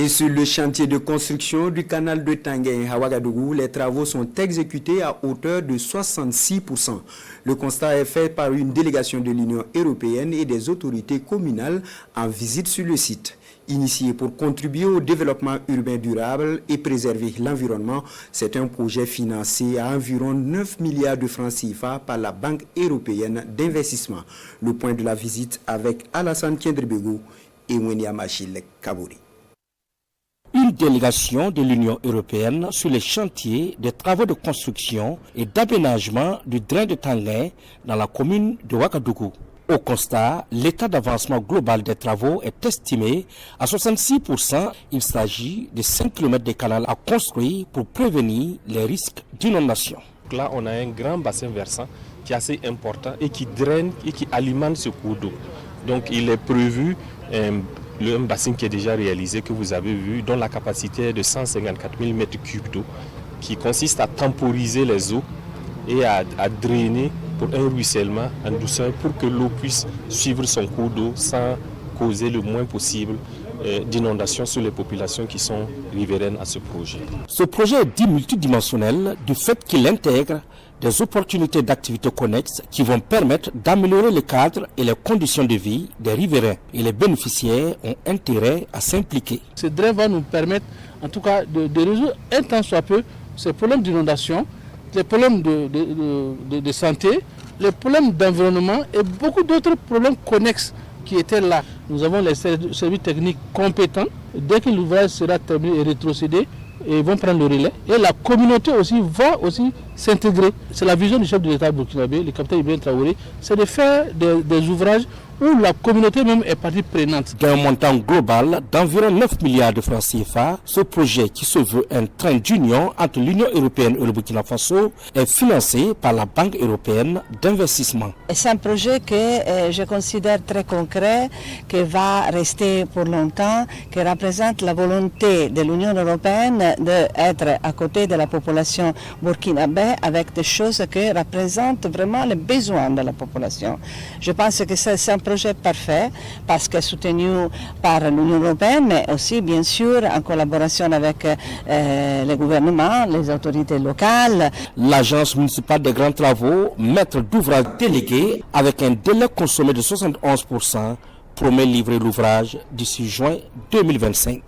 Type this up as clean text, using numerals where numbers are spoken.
Et sur le chantier de construction du canal de Tanguay à Ouagadougou, les travaux sont exécutés à hauteur de 66%. Le constat est fait par une délégation de l'Union européenne et des autorités communales en visite sur le site. Initié pour contribuer au développement urbain durable et préserver l'environnement, c'est un projet financé à environ 9 milliards de francs CFA par la Banque européenne d'investissement. Le point de la visite avec Alassane Kendrebego et Wenia Machil Kabouri. Une délégation de l'Union européenne sur les chantiers des travaux de construction et d'aménagement du drain de Tanguay dans la commune de Ouagadougou. Au constat, l'état d'avancement global des travaux est estimé à 66%. Il s'agit de 5 km de canal à construire pour prévenir les risques d'inondation. Là, on a un grand bassin versant qui est assez important et qui draine et qui alimente ce cours d'eau. Donc, il est prévu un bassin qui est déjà réalisé, que vous avez vu, dont la capacité est de 154 000 m3 d'eau, qui consiste à temporiser les eaux et à drainer pour un ruissellement en douceur pour que l'eau puisse suivre son cours d'eau sans causer le moins possible d'inondations sur les populations qui sont riveraines à ce projet. Ce projet est dit multidimensionnel du fait qu'il intègre des opportunités d'activités connexes qui vont permettre d'améliorer le cadre et les conditions de vie des riverains. Et les bénéficiaires ont intérêt à s'impliquer. Ce drain va nous permettre en tout cas de résoudre un tant soit peu ces problèmes d'inondation, les problèmes de santé, les problèmes d'environnement et beaucoup d'autres problèmes connexes qui étaient là. Nous avons les services techniques compétents. Dès que l'ouvrage sera terminé et rétrocédé, ils vont prendre le relais. Et la communauté aussi va s'intégrer. C'est la vision du chef de l'État burkinabé, le capitaine Ibrahim Traoré, c'est de faire des ouvrages où la communauté même est partie prenante. D'un montant global d'environ 9 milliards de francs CFA, ce projet qui se veut un train d'union entre l'Union européenne et le Burkina Faso est financé par la Banque européenne d'investissement. C'est un projet que je considère très concret, qui va rester pour longtemps, qui représente la volonté de l'Union européenne d'être à côté de la population burkinabé avec des choses qui représentent vraiment les besoins de la population. Je pense que c'est un projet parfait parce qu'il est soutenu par l'Union européenne, mais aussi bien sûr en collaboration avec les gouvernements, les autorités locales. L'agence municipale des grands travaux, maître d'ouvrage délégué, avec un délai consommé de 71%, promet livrer l'ouvrage d'ici juin 2025.